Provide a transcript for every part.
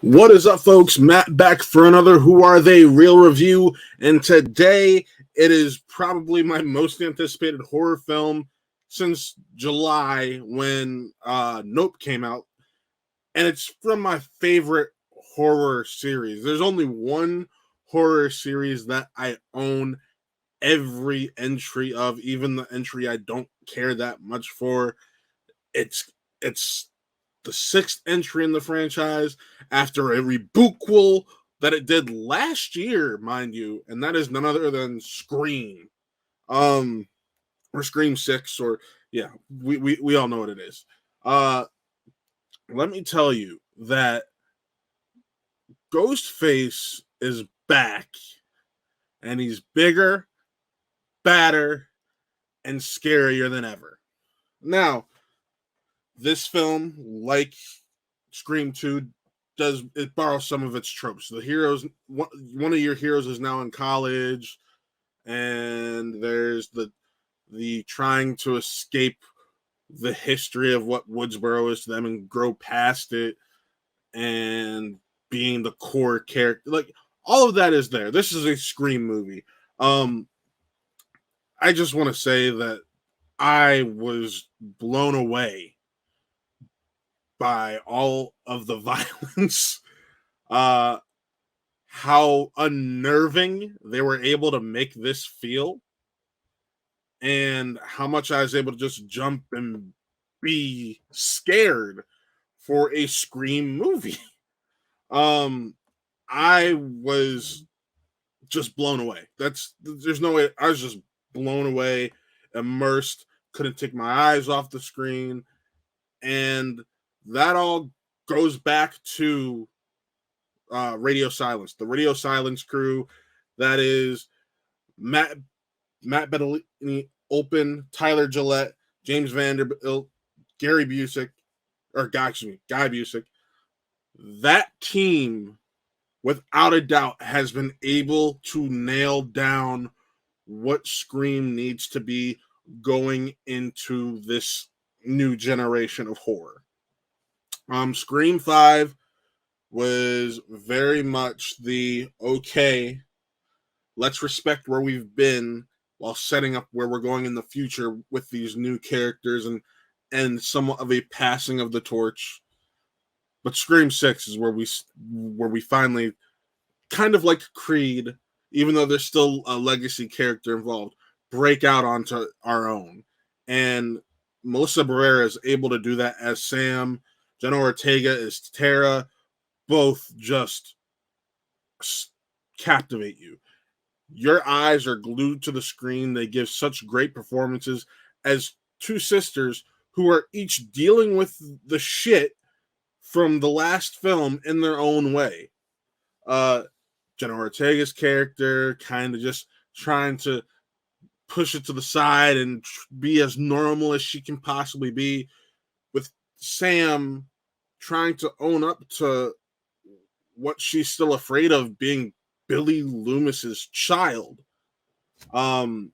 What is up, folks? Matt back for another Who Are They Real review, and today it is probably my most anticipated horror film since July when Nope came out, and it's from my favorite horror series. There's only one horror series that I own every entry of, even the entry I don't care that much for. It's the sixth entry in the franchise after a rebootquel that it did last year, mind you, and that is none other than Scream, or Scream 6, or yeah, we all know what it is. Let me tell you that Ghostface is back, and he's bigger, badder, and scarier than ever. Now, this film, like Scream 2, borrows some of its tropes. The heroes, one of your heroes is now in college, and there's the trying to escape the history of what Woodsboro is to them and grow past it, and being the core character. Like, all of that is there. This is a Scream movie. I just want to say that I was blown away by all of the violence, how unnerving they were able to make this feel, and how much I was able to just jump and be scared for a Scream movie. I was just blown away. There's no way. I was just blown away, immersed, couldn't take my eyes off the screen, and that all goes back to Radio Silence, the Radio Silence crew. That is Matt Bettolini, Open, Tyler Gillette, James Vanderbilt, Guy Busick. That team, without a doubt, has been able to nail down what Scream needs to be going into this new generation of horror. Scream 5 was very much the, okay, let's respect where we've been while setting up where we're going in the future with these new characters, and somewhat of a passing of the torch. But Scream 6 is where we finally, kind of like Creed, even though there's still a legacy character involved, break out onto our own. And Melissa Barrera is able to do that as Sam. Jenna Ortega is Tara. Both just captivate you. Your eyes are glued to the screen. They give such great performances as two sisters who are each dealing with the shit from the last film in their own way. Jenna Ortega's character kind of just trying to push it to the side and be as normal as she can possibly be, with Sam trying to own up to what she's still afraid of, being Billy Loomis's child. But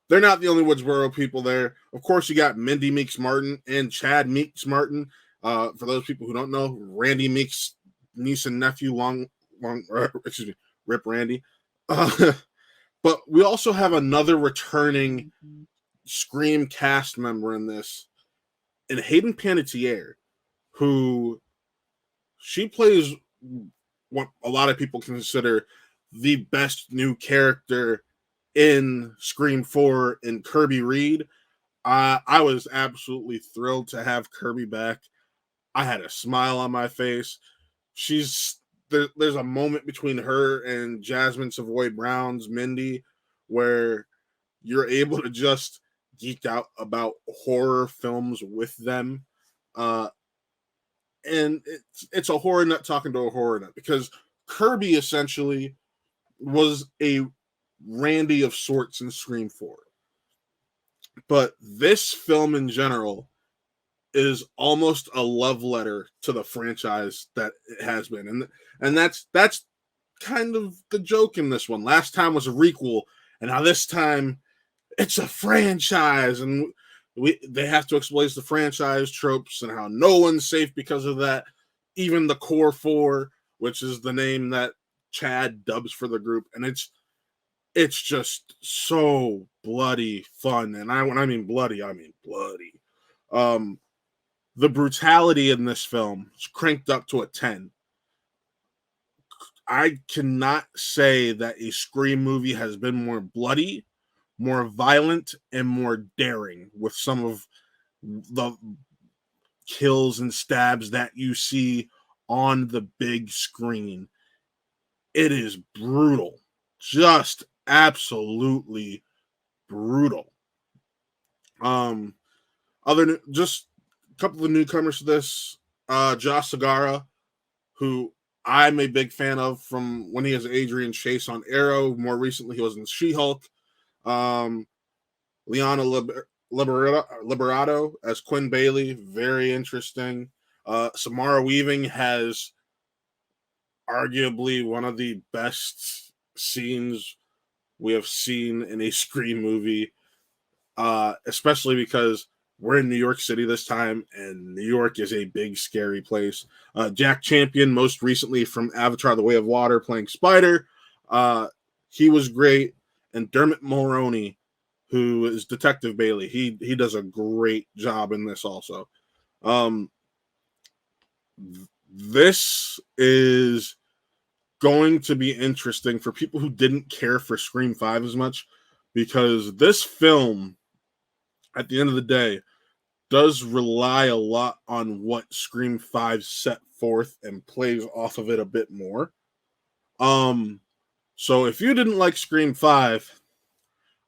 they're not the only Woodsboro people there. Of course, you got Mindy Meeks Martin and Chad Meeks Martin. For those people who don't know, Randy Meeks' niece and nephew, Rip Randy. But we also have another returning Scream cast member in this, and Hayden Panettiere, who she plays what a lot of people consider the best new character in Scream 4 in Kirby Reed. I was absolutely thrilled to have Kirby back. I had a smile on my face. There's a moment between her and Jasmine Savoy Brown's Mindy where you're able to just geek out about horror films with them. And it's a horror nut talking to a horror nut, because Kirby essentially was a Randy of sorts in Scream 4. But this film in general is almost a love letter to the franchise that it has been. And that's kind of the joke in this one. Last time was a requel, and now this time it's a franchise, and they have to exploit the franchise tropes and how no one's safe because of that. even the Core Four, which is the name that Chad dubs for the group, and it's just so bloody fun. And when I mean bloody, I mean bloody. The brutality in this film is cranked up to a 10. I cannot say that a Scream movie has been more bloody, more violent, and more daring with some of the kills and stabs that you see on the big screen. It is brutal. Just absolutely brutal. Just a couple of newcomers to this. Josh Segarra, who I'm a big fan of from when he was Adrian Chase on Arrow. More recently, he was in She-Hulk. Liana Liberato as Quinn Bailey, very interesting. Samara Weaving has arguably one of the best scenes we have seen in a Scream movie, especially because we're in New York City this time, and New York is a big, scary place. Jack Champion, most recently from Avatar: The Way of Water, playing Spider. He was great. And Dermot Mulroney, who is Detective Bailey, he does a great job in this also. This is going to be interesting for people who didn't care for Scream 5 as much, because this film, at the end of the day, does rely a lot on what Scream 5 set forth and plays off of it a bit more. So if you didn't like Scream 5,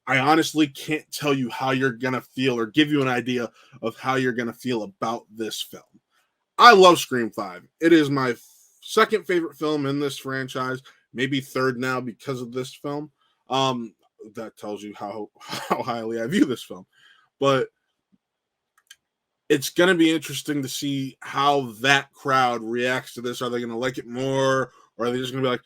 I honestly can't tell you how you're going to feel or give you an idea of how you're going to feel about this film. I love Scream 5. It is my second favorite film in this franchise, maybe third now because of this film. That tells you how highly I view this film. But it's going to be interesting to see how that crowd reacts to this. Are they going to like it more? Or are they just going to be like,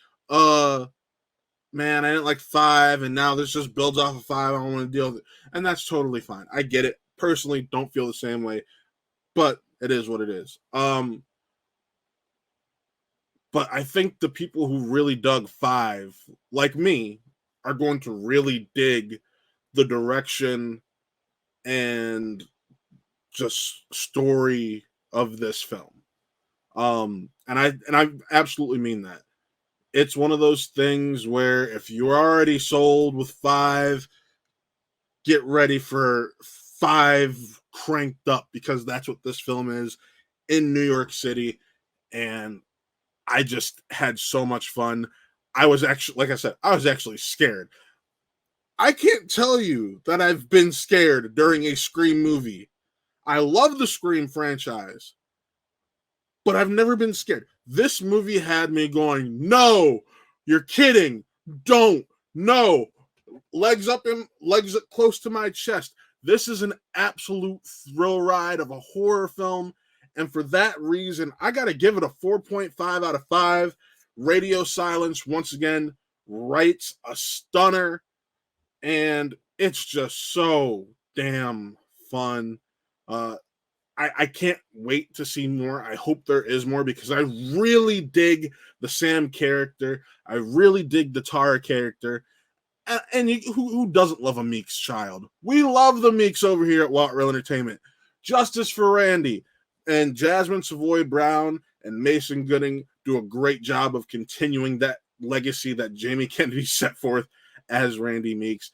man, I didn't like 5, and now this just builds off of 5. I don't want to deal with it. And that's totally fine. I get it. Personally, don't feel the same way. But it is what it is. But I think the people who really dug 5, like me, are going to really dig the direction and just story of this film. And I absolutely mean that. It's one of those things where if you're already sold with 5, get ready for 5 cranked up, because that's what this film is in New York City. And I just had so much fun. I was actually, like I said, I was actually scared. I can't tell you that I've been scared during a Scream movie. I love the Scream franchise, but I've never been scared. This movie had me going, no, you're kidding. Don't. No. Legs up close to my chest. This is an absolute thrill ride of a horror film. And for that reason, I got to give it a 4.5 out of 5. Radio Silence, once again, writes a stunner. And it's just so damn fun. I can't wait to see more. I hope there is more, because I really dig the Sam character. I really dig the Tara character. And who doesn't love a Meeks child? We love the Meeks over here at Walt Real Entertainment. Justice for Randy. And Jasmine Savoy Brown and Mason Gooding do a great job of continuing that legacy that Jamie Kennedy set forth as Randy Meeks,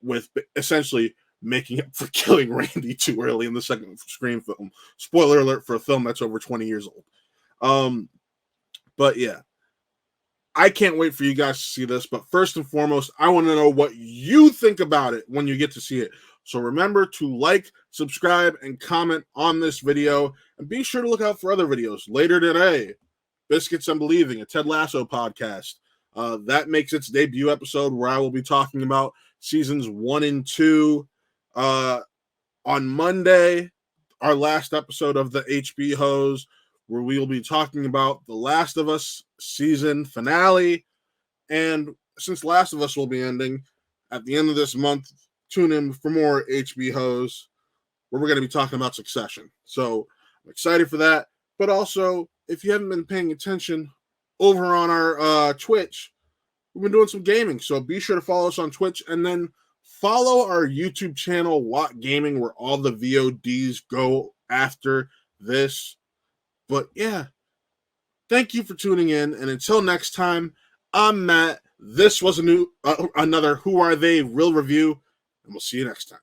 with essentially making up for killing Randy too early in the second Scream film. Spoiler alert for a film that's over 20 years old. But yeah, I can't wait for you guys to see this. But first and foremost, I want to know what you think about it when you get to see it. So remember to like, subscribe, and comment on this video. And be sure to look out for other videos later today. Biscuits and Believing, a Ted Lasso podcast. That makes its debut episode, where I will be talking about seasons 1 and 2. On Monday, our last episode of the HB Hose, where we will be talking about The Last of Us season finale. And since Last of Us will be ending at the end of this month, tune in for more HB Hose, where we're going to be talking about Succession. So I'm excited for that. But also, if you haven't been paying attention over on our Twitch, we've been doing some gaming. So be sure to follow us on Twitch and then follow our YouTube channel, Watt Gaming, where all the VODs go after this. But yeah, thank you for tuning in. And until next time, I'm Matt. This was another Who Are They Real Review. And we'll see you next time.